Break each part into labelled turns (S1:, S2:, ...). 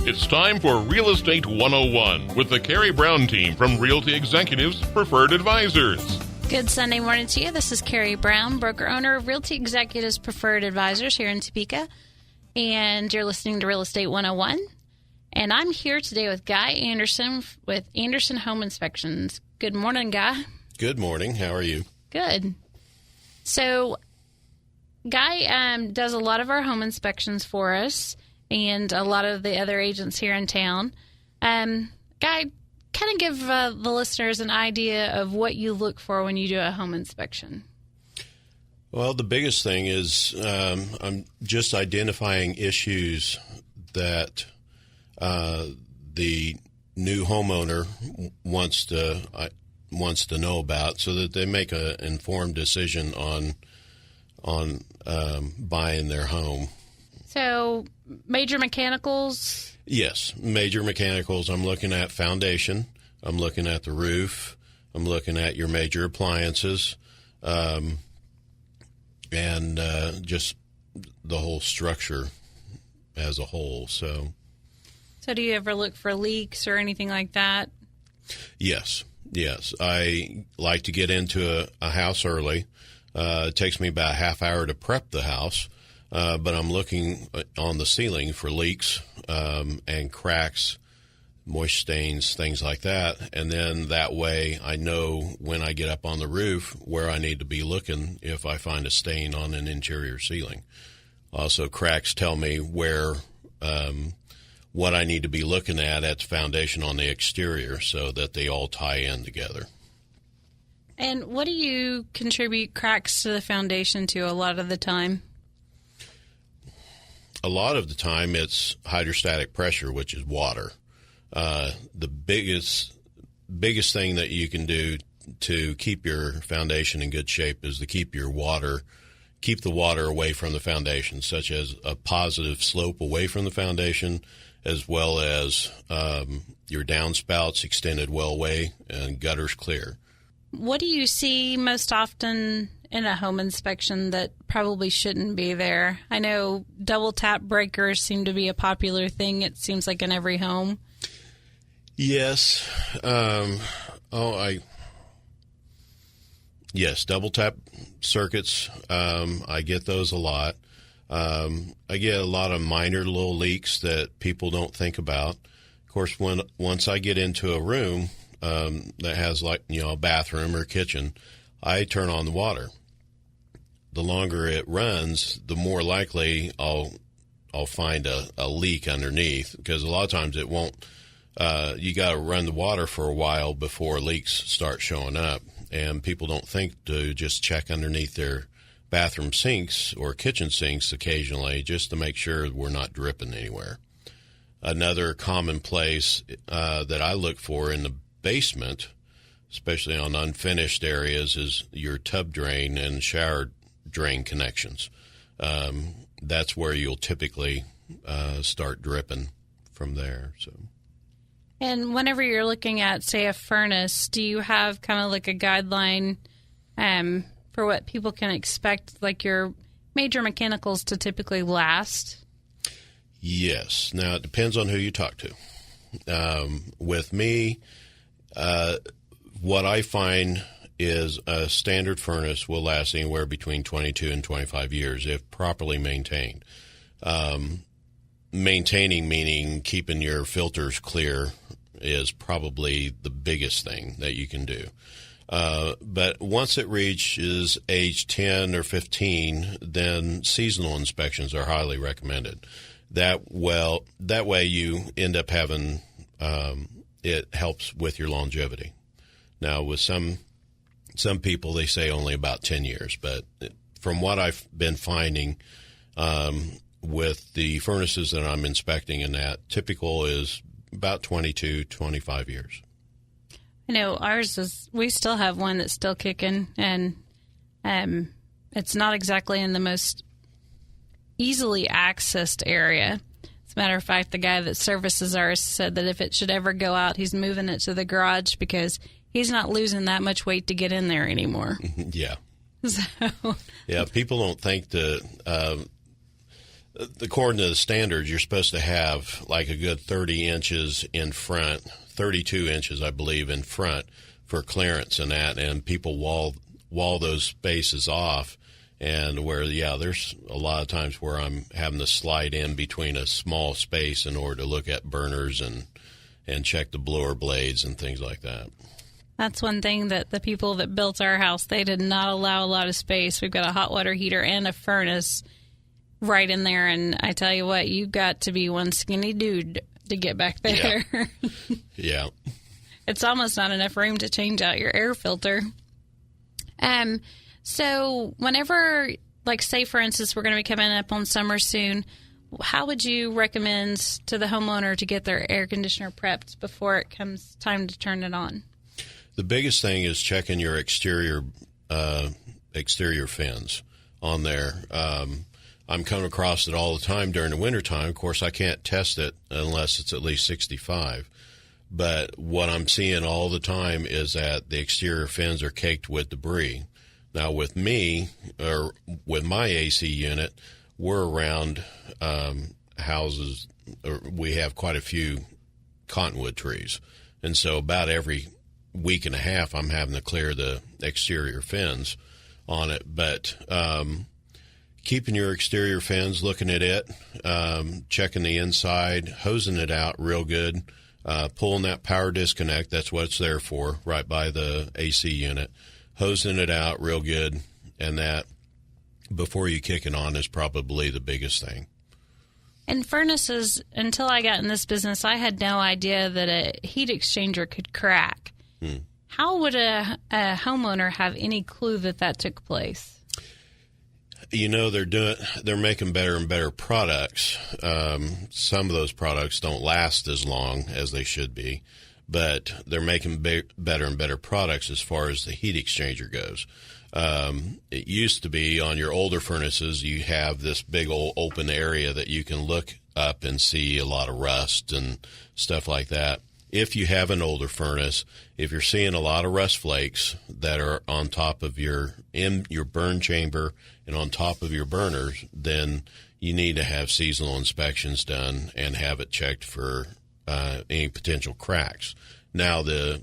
S1: It's time for Real Estate 101 with the Carrie Brown team from Realty Executives Preferred Advisors.
S2: Good Sunday morning to you. This is Carrie Brown, broker-owner of Realty Executives Preferred Advisors here in Topeka. And you're listening to Real Estate 101. And I'm here today with Guy Anderson with Anderson Home Inspections. Good morning, Guy.
S3: Good morning. How are you?
S2: Good. So, Guy does a lot of our home inspections for us and a lot of the other agents here in town. Guy, kind of give the listeners an idea of what you look for when you do a home inspection.
S3: Well, the biggest thing is I'm just identifying issues that the new homeowner wants to know about, so that they make an informed decision on buying their home. So,
S2: major mechanicals?
S3: Yes, major mechanicals. I'm looking at foundation. I'm looking at the roof. I'm looking at your major appliances, and just the whole structure as a whole. So
S2: do you ever look for leaks or anything like that?
S3: Yes. I like to get into a house early. It takes me about a half hour to prep the house, but I'm looking on the ceiling for leaks and cracks, moist stains, things like that. And then that way I know when I get up on the roof where I need to be looking if I find a stain on an interior ceiling. Also, cracks tell me where what I need to be looking at the foundation on the exterior, so that they all tie in together.
S2: And what do you contribute cracks to the foundation to a lot of the time?
S3: A lot of the time it's hydrostatic pressure, which is water. The biggest thing that you can do to keep your foundation in good shape is to keep the water away from the foundation, such as a positive slope away from the foundation, as well as your downspouts extended well away and gutters clear.
S2: What do you see most often in a home inspection that probably shouldn't be there? I know double tap breakers seem to be a popular thing, it seems like, in every home.
S3: Yes. Yes, double tap circuits. I get those a lot. I get a lot of minor little leaks that people don't think about. Of course, once I get into a room that has, like, a bathroom or kitchen, I turn on the water. The longer it runs, the more likely I'll find a leak underneath, because a lot of times it won't. You got to run the water for a while before leaks start showing up, and people don't think to just check underneath their bathroom sinks or kitchen sinks occasionally, just to make sure we're not dripping anywhere. Another common place that I look for in the basement, especially on unfinished areas, is your tub drain and shower drain connections. That's where you'll typically start dripping from there. So.
S2: And whenever you're looking at, say, a furnace, do you have kind of like a guideline for what people can expect, like your major mechanicals to typically last?
S3: Yes. Now, it depends on who you talk to. With me, what I find is a standard furnace will last anywhere between 22 and 25 years if properly maintained. Maintaining, meaning keeping your filters clear, is probably the biggest thing that you can do. But once it reaches age 10 or 15, then seasonal inspections are highly recommended. That way you end up having, it helps with your longevity. Now, with some people, they say only about 10 years, but from what I've been finding, with the furnaces that I'm inspecting, and that typical is about 22, 25 years.
S2: I know we still have one that's still kicking, and it's not exactly in the most easily accessed area. As a matter of fact, the guy that services ours said that if it should ever go out, he's moving it to the garage because he's not losing that much weight to get in there anymore.
S3: Yeah.
S2: So.
S3: Yeah, people don't think that according to the standards, you're supposed to have like a good 30 inches in front, 32 inches, I believe, in front for clearance and that, and people wall those spaces off. And where, there's a lot of times where I'm having to slide in between a small space in order to look at burners and check the blower blades and things like that.
S2: That's one thing that the people that built our house, they did not allow a lot of space. We've got a hot water heater and a furnace right in there. And I tell you what, you got to be one skinny dude to get back there.
S3: Yeah.
S2: It's almost not enough room to change out your air filter. So whenever, like, say, for instance, we're going to be coming up on summer soon, how would you recommend to the homeowner to get their air conditioner prepped before it comes time to turn it on?
S3: The biggest thing is checking your exterior fins on there. I'm coming across it all the time during the wintertime. Of course, I can't test it unless it's at least 65. But what I'm seeing all the time is that the exterior fins are caked with debris. Now, with me, or with my AC unit, we're around houses, or we have quite a few cottonwood trees. And so about every week and a half, I'm having to clear the exterior fins on it. But keeping your exterior fins, looking at it, checking the inside, hosing it out real good, pulling that power disconnect, that's what it's there for, right by the AC unit. Hosing it out real good, and that before you kick it on is probably the biggest thing.
S2: And furnaces, until I got in this business, I had no idea that a heat exchanger could crack. How would a homeowner have any clue that took place?
S3: You know, they're making better and better products. Some of those products don't last as long as they should be, but they're making better and better products as far as the heat exchanger goes. It used to be on your older furnaces, you have this big old open area that you can look up and see a lot of rust and stuff like that. If you have an older furnace, if you're seeing a lot of rust flakes that are on top of in your burn chamber and on top of your burners, then you need to have seasonal inspections done and have it checked for any potential cracks. Now, the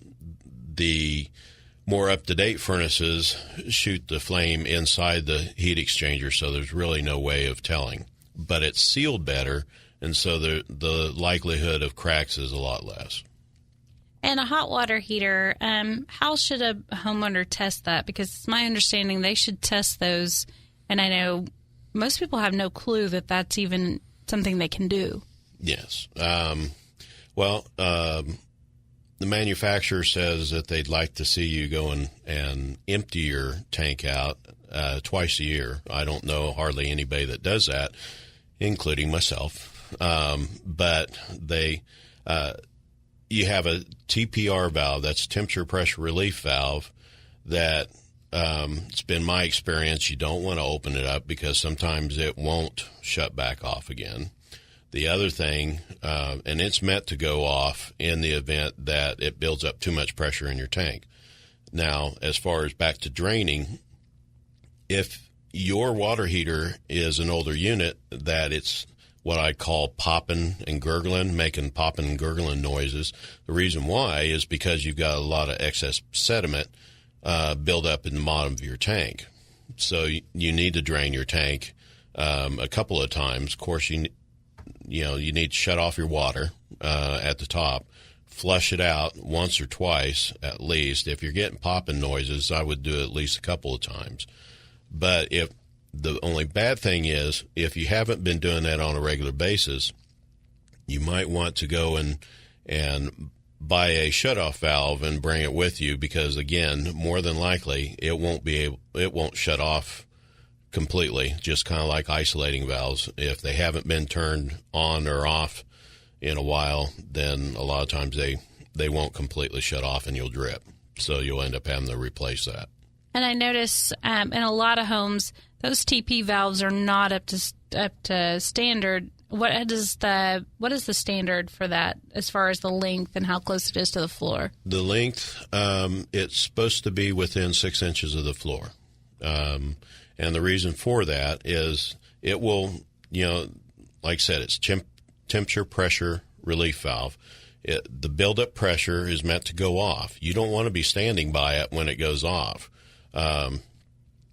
S3: more up-to-date furnaces shoot the flame inside the heat exchanger, so there's really no way of telling. But it's sealed better, and so the likelihood of cracks is a lot less.
S2: And a hot water heater, how should a homeowner test that? Because it's my understanding they should test those, and I know most people have no clue that that's even something they can do.
S3: Yes. The manufacturer says that they'd like to see you go and empty your tank out twice a year. I don't know hardly anybody that does that, including myself. But you have a TPR valve, that's temperature pressure relief valve, that it's been my experience, you don't want to open it up because sometimes it won't shut back off again. The other thing, and it's meant to go off in the event that it builds up too much pressure in your tank. Now, as far as back to draining, if your water heater is an older unit that it's what I call popping and gurgling, making popping and gurgling noises, the reason why is because you've got a lot of excess sediment build up in the bottom of your tank. So you need to drain your tank a couple of times. Of course, you need to shut off your water at the top, flush it out once or twice at least. If you're getting popping noises, I would do it at least a couple of times. But if the only bad thing is, if you haven't been doing that on a regular basis, you might want to go and buy a shutoff valve and bring it with you, because again, more than likely, it won't shut off completely, just kind of like isolating valves. If they haven't been turned on or off in a while, then a lot of times they won't completely shut off and you'll drip. So you'll end up having to replace that.
S2: And I notice in a lot of homes, those TP valves are not up to standard. What is the standard for that as far as the length and how close it is to the floor?
S3: The length, it's supposed to be within 6 inches of the floor. And the reason for that is it will like I said, it's temperature pressure relief valve. The buildup pressure is meant to go off. You don't want to be standing by it when it goes off,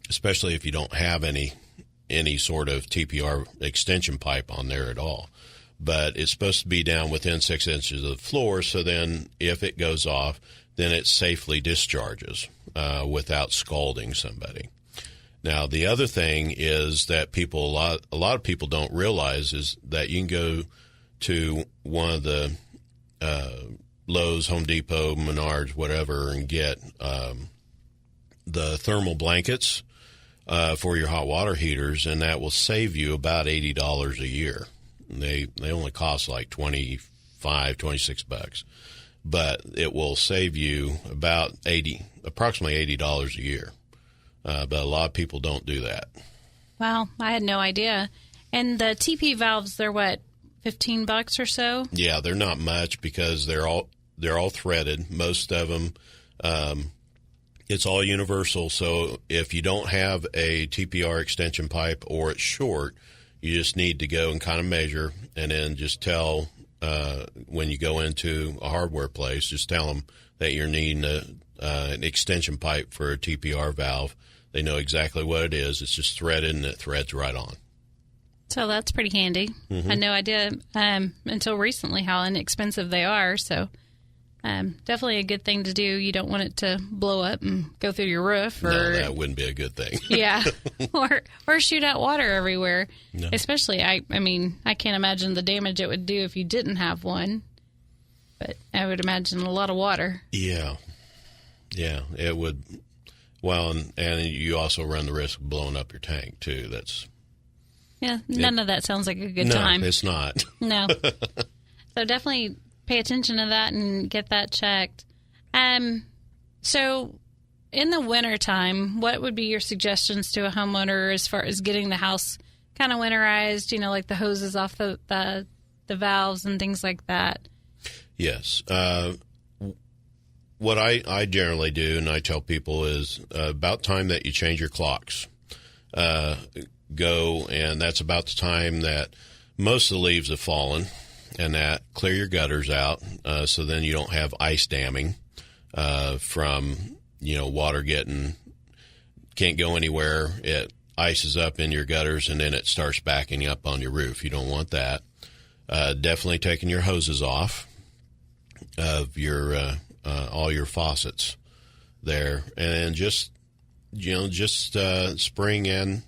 S3: especially if you don't have any sort of TPR extension pipe on there at all. But it's supposed to be down within 6 inches of the floor, so then if it goes off, then it safely discharges without scalding somebody. Now, the other thing is that a lot of people don't realize is that you can go to one of the Lowe's, Home Depot, Menards, whatever, and get the thermal blankets for your hot water heaters, and that will save you about $80 a year. They only cost like $25, $26, but it will save you about approximately $80 a year. But a lot of people don't do that.
S2: Wow, I had no idea. And the TP valves, they're what, $15 or so?
S3: Yeah, they're not much because they're all threaded. Most of them, it's all universal. So if you don't have a TPR extension pipe or it's short, you just need to go and kind of measure, and then just tell when you go into a hardware place, just tell them that you're needing an extension pipe for a TPR valve. They know exactly what it is. It's just threaded, and it threads right on.
S2: So that's pretty handy. I had no idea until recently how inexpensive they are. So definitely a good thing to do. You don't want it to blow up and go through your roof. Or,
S3: no, that wouldn't be a good thing.
S2: Yeah, or shoot out water everywhere.
S3: No.
S2: Especially, I mean, I can't imagine the damage it would do if you didn't have one. But I would imagine a lot of water.
S3: Yeah, it would. Well, and you also run the risk of blowing up your tank too.
S2: None of that sounds like a good time.
S3: No, it's not.
S2: No. So definitely pay attention to that and get that checked. So in the wintertime, what would be your suggestions to a homeowner as far as getting the house kind of winterized, like the hoses off the valves and things like that?
S3: Yes. What I generally do, and I tell people, is about time that you change your clocks. Go, and that's about the time that most of the leaves have fallen, and that clear your gutters out, so then you don't have ice damming from water can't go anywhere. It ices up in your gutters, and then it starts backing up on your roof. You don't want that. Definitely taking your hoses off of your all your faucets there, and just spring and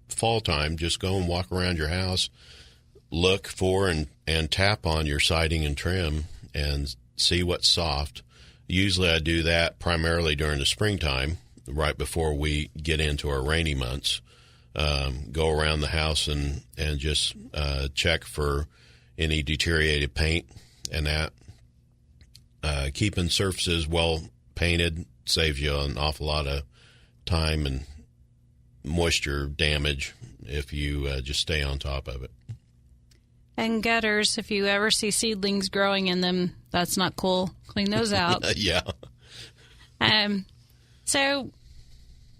S3: fall time, just go and walk around your house, look for and tap on your siding and trim and see what's soft. Usually I do that primarily during the springtime, right before we get into our rainy months. Go around the house and just check for any deteriorated paint, and that keeping surfaces well painted saves you an awful lot of time and moisture damage if you just stay on top of it.
S2: And gutters, if you ever see seedlings growing in them, that's not cool. Clean those out.
S3: Yeah.
S2: So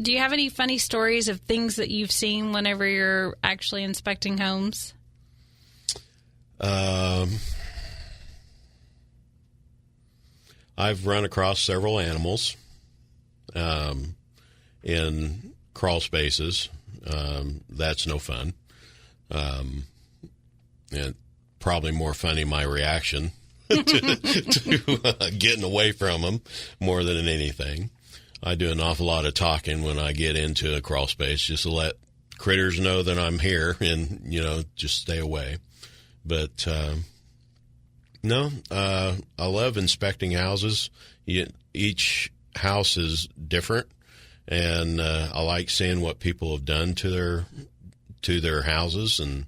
S2: do you have any funny stories of things that you've seen whenever you're actually inspecting homes?
S3: I've run across several animals in crawl spaces. That's no fun. And probably more funny my reaction to getting away from them more than anything. I do an awful lot of talking when I get into a crawl space, just to let critters know that I'm here and, just stay away. But no, I love inspecting houses. Each house is different, and I like seeing what people have done to their houses, and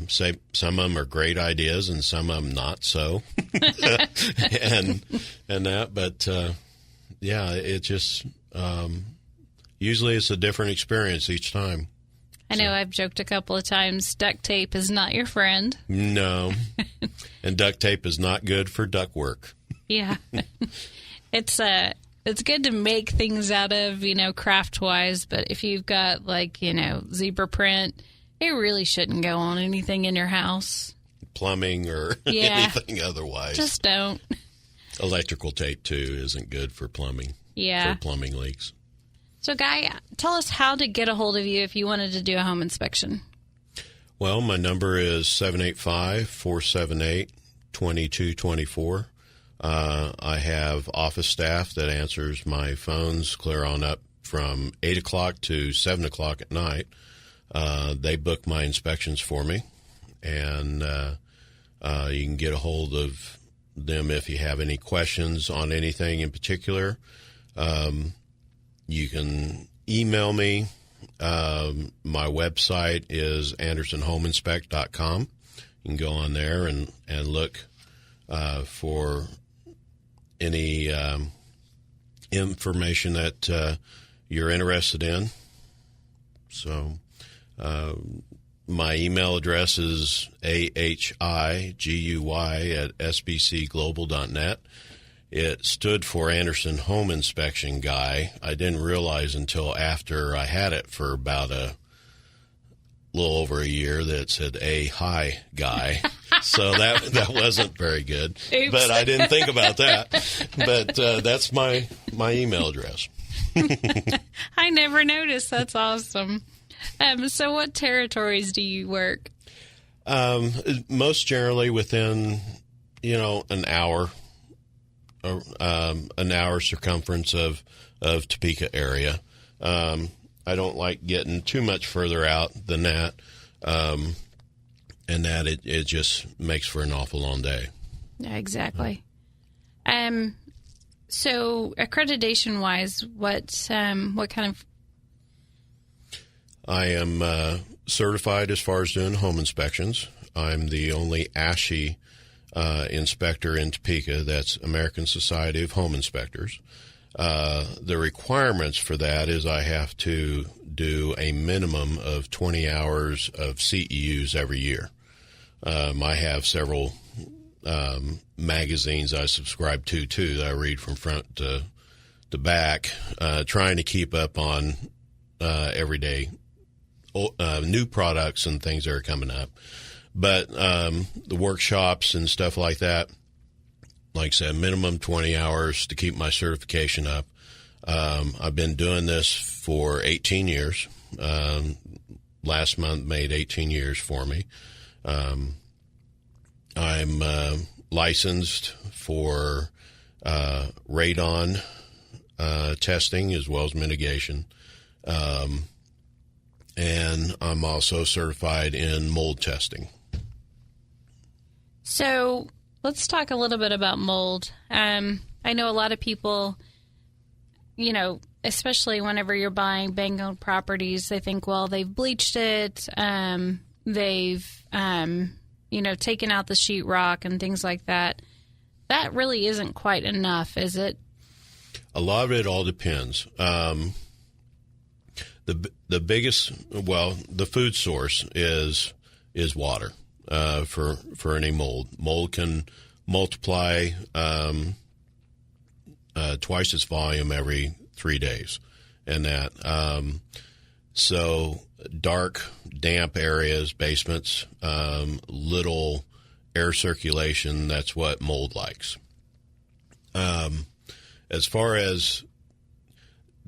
S3: say some of them are great ideas and some of them not so, and that. But yeah, it just usually it's a different experience each time.
S2: I know I've joked a couple of times, duct tape is not your friend.
S3: No. And duct tape is not good for duct work.
S2: Yeah. It's it's good to make things out of, craft wise, but if you've got zebra print, it really shouldn't go on anything in your house.
S3: Plumbing or anything otherwise.
S2: Just don't.
S3: Electrical tape too isn't good for plumbing.
S2: Yeah.
S3: For plumbing leaks.
S2: So Guy, tell us how to get a hold of you if you wanted to do a home inspection.
S3: Well, my number is 785-478-2224. I have office staff that answers my phones clear on up from 8 o'clock to 7 o'clock at night. They book my inspections for me, and you can get a hold of them if you have any questions on anything in particular. You can email me. My website is andersonhomeinspect.com. You can go on there and look for any information that you're interested in. So my email address is ahiguy@sbcglobal.net. It stood for Anderson Home Inspection Guy. I didn't realize until after I had it for about a little over a year that it said hi guy. So that wasn't very good.
S2: Oops.
S3: But I didn't think about that. But that's my email address.
S2: I never noticed. That's awesome. So what territories do you work?
S3: Most generally within, an hour circumference of Topeka area. I don't like getting too much further out than that, and that it just makes for an awful long day.
S2: Yeah, exactly. So accreditation wise, what kind of?
S3: I am certified as far as doing home inspections. I'm the only ASHI inspector in Topeka. That's American Society of Home Inspectors. The requirements for that is I have to do a minimum of 20 hours of CEUs every year. I have several magazines I subscribe to, too, that I read from front to back, trying to keep up on everyday new products and things that are coming up. But the workshops and stuff like that, like I said, minimum 20 hours to keep my certification up. I've been doing this for 18 years. Last month made 18 years for me. I'm licensed for radon testing as well as mitigation. And I'm also certified in mold testing.
S2: So let's talk a little bit about mold. I know a lot of people, especially whenever you're buying bank-owned properties, they think, well, they've bleached it, they've, taken out the sheetrock and things like that. That really isn't quite enough, is it?
S3: A lot of it all depends. The biggest, the food source is water for any mold. Mold can multiply twice its volume every 3 days, and that so dark, damp areas, basements, little air circulation. That's what mold likes. As far as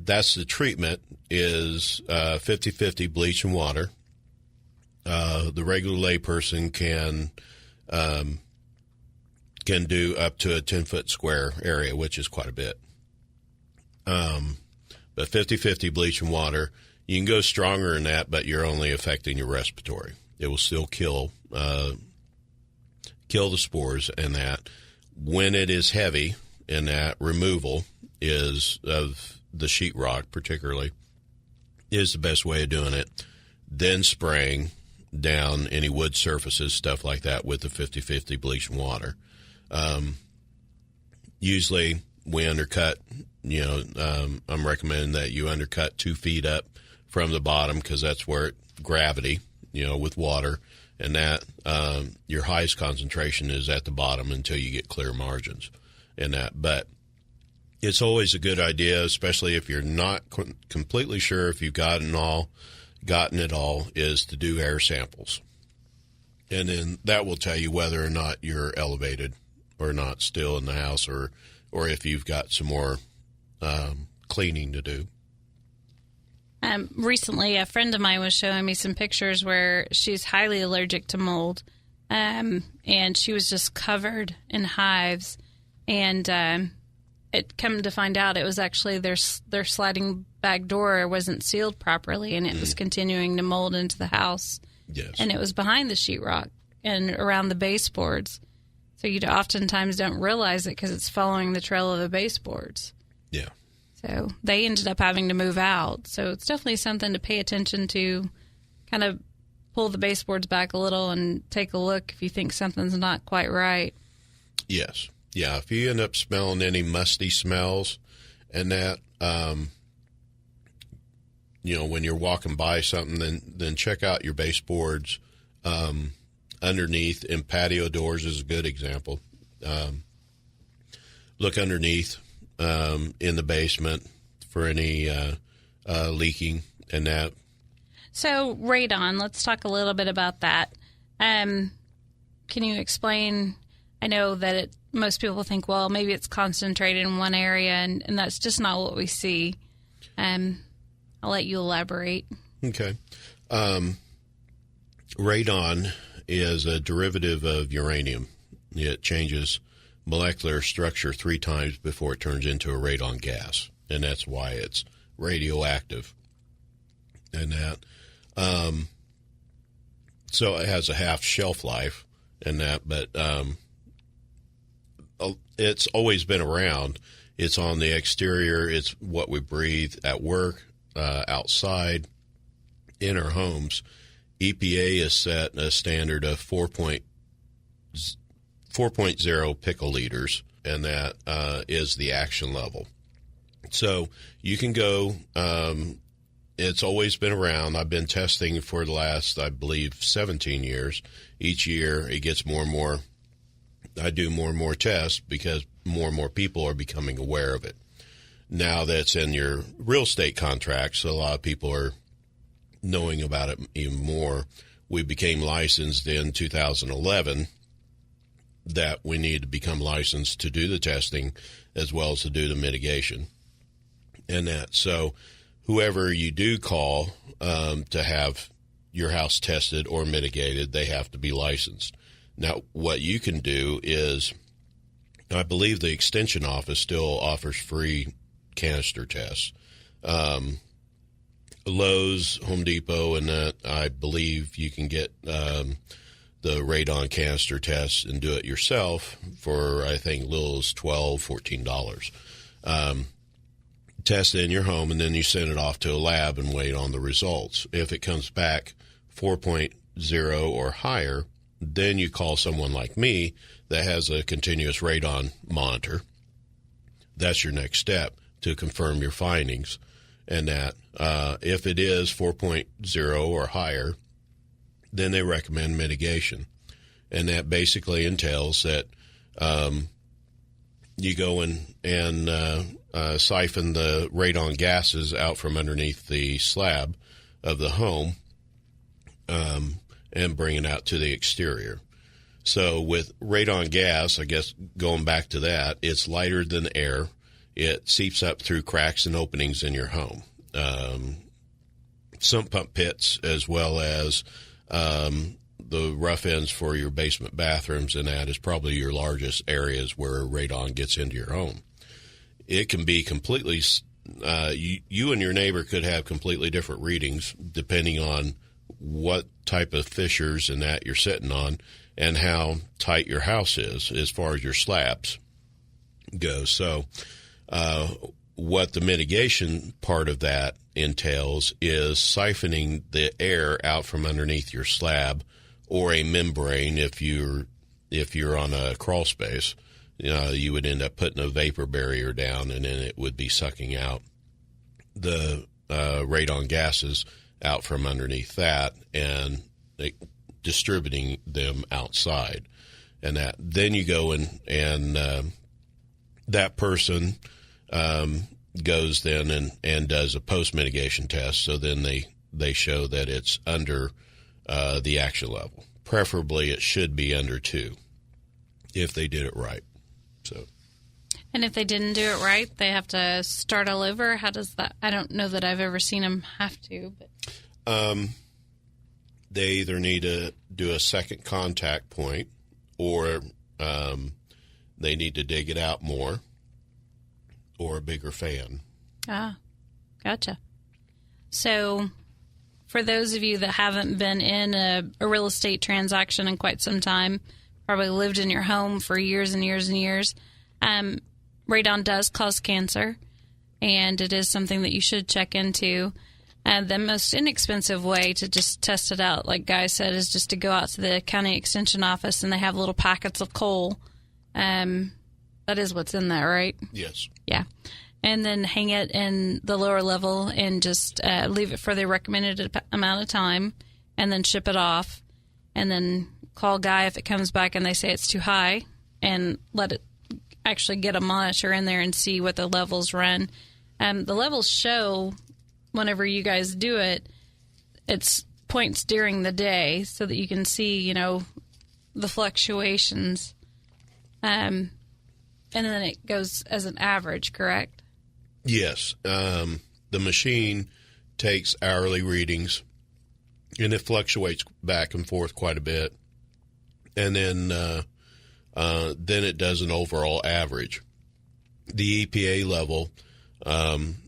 S3: that's the treatment is 50-50 bleach and water. The regular layperson can do up to a 10-foot square area, which is quite a bit. But 50-50 bleach and water, you can go stronger than that, but you're only affecting your respiratory. It will still kill the spores and that. When it is heavy, and that removal is of the sheetrock particularly, is the best way of doing it. Then spraying down any wood surfaces, stuff like that, with the 50-50 bleach and water. Usually we undercut, I'm recommending that you undercut 2 feet up from the bottom because that's where gravity, with water, and that your highest concentration is at the bottom until you get clear margins in that. But it's always a good idea, especially if you're not completely sure if you've gotten it all, is to do air samples. And then that will tell you whether or not you're elevated or not still in the house, or if you've got some more cleaning to do.
S2: Recently, a friend of mine was showing me some pictures where she's highly allergic to mold, and she was just covered in hives. And it come to find out it was actually their sliding back door wasn't sealed properly, and it was continuing to mold into the house.
S3: Yes.
S2: And it was behind the sheetrock and around the baseboards. So you oftentimes don't realize it because it's following the trail of the baseboards.
S3: Yeah.
S2: So they ended up having to move out. So it's definitely something to pay attention to, kind of pull the baseboards back a little and take a look if you think something's not quite right.
S3: Yes. Yeah, if you end up smelling any musty smells and that, when you're walking by something, then check out your baseboards underneath. And patio doors is a good example. Look underneath in the basement for any leaking and that.
S2: So radon, let's talk a little bit about that. Can you explain? I know that most people think, well, maybe it's concentrated in one area, and that's just not what we see. I'll let you elaborate.
S3: Okay. Radon is a derivative of uranium. It changes molecular structure 3 times before it turns into a radon gas, and that's why it's radioactive. And that, so it has a half shelf life and that, but it's always been around. It's on the exterior. It's what we breathe at work, outside, in our homes. EPA has set a standard of 4.0 picoliters, and that is the action level. So you can go, it's always been around. I've been testing for the last, I believe, 17 years. Each year it gets more and more. I do more and more tests because more and more people are becoming aware of it. Now that's in your real estate contracts, so a lot of people are knowing about it even more. We became licensed in 2011 that we need to become licensed to do the testing as well as to do the mitigation and that. So whoever you do call to have your house tested or mitigated, they have to be licensed. Now, what you can do is, I believe the Extension Office still offers free canister tests. Lowe's, Home Depot, and that, I believe you can get the radon canister test and do it yourself for, I think, little as $12, $14. Test it in your home, and then you send it off to a lab and wait on the results. If it comes back 4.0 or higher, then you call someone like me that has a continuous radon monitor. That's your next step to confirm your findings. And that if it is 4.0 or higher, then they recommend mitigation. And that basically entails that you go in and siphon the radon gases out from underneath the slab of the home and bring it out to the exterior. So with radon gas, I guess going back to that, it's lighter than air. It seeps up through cracks and openings in your home. Sump pump pits, as well as the rough ends for your basement bathrooms, and that is probably your largest areas where radon gets into your home. It can be completely, you and your neighbor could have completely different readings depending on what type of fissures and that you're sitting on and how tight your house is as far as your slabs go. So what the mitigation part of that entails is siphoning the air out from underneath your slab or a membrane. If you're on a crawl space, you would end up putting a vapor barrier down, and then it would be sucking out the radon gases out from underneath that and distributing them outside. And that then you go and that person goes then and does a post-mitigation test. So then they show that it's under the action level. Preferably it should be under 2 if they did it right. So.
S2: And if they didn't do it right, they have to start all over? How does that? I don't know that I've ever seen them have to. But.
S3: They either need to do a second contact point or they need to dig it out more or a bigger fan.
S2: Ah, gotcha. So for those of you that haven't been in a real estate transaction in quite some time, probably lived in your home for years and years and years, radon does cause cancer, and it is something that you should check into. The most inexpensive way to just test it out, like Guy said, is just to go out to the county extension office, and they have little packets of coal. That is what's in that, right?
S3: Yes.
S2: Yeah. And then hang it in the lower level and just leave it for the recommended amount of time, and then ship it off. And then call Guy if it comes back and they say it's too high, and let it actually get a monitor in there and see what the levels run. The levels show whenever you guys do it, it's points during the day so that you can see, the fluctuations. And then it goes as an average, correct?
S3: Yes. The machine takes hourly readings, and it fluctuates back and forth quite a bit. And then it does an overall average. The EPA level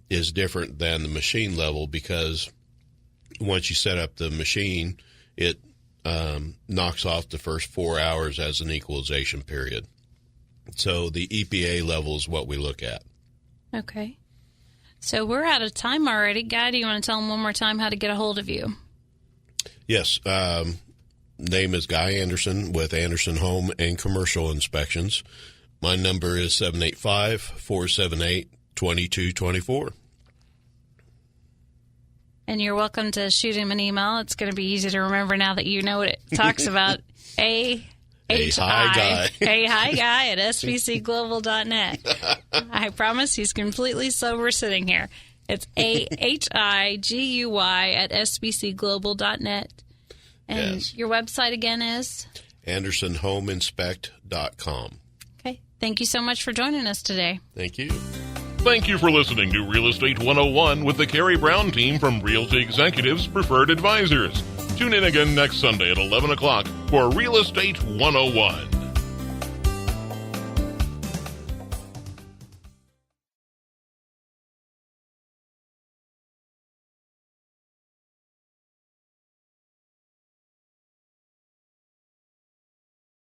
S3: is different than the machine level because once you set up the machine, it knocks off the first 4 hours as an equalization period. So the EPA level is what we look at.
S2: Okay. So we're out of time already. Guy, do you want to tell them one more time how to get a hold of you?
S3: Yes. Name is Guy Anderson with Anderson Home and Commercial Inspections. My number is 785-478-2224.
S2: And you're welcome to shoot him an email. It's going to be easy to remember now that you know what it talks about. A hi guy at sbcglobal.net. I promise he's completely sober sitting here. It's AHIGUY at sbcglobal.net. And
S3: yes.
S2: Your website again is?
S3: AndersonHomeInspect.com.
S2: Okay. Thank you so much for joining us today.
S3: Thank you.
S1: Thank you for listening to Real Estate 101 with the Carrie Brown team from Realty Executives Preferred Advisors. Tune in again next Sunday at 11 o'clock for Real Estate 101.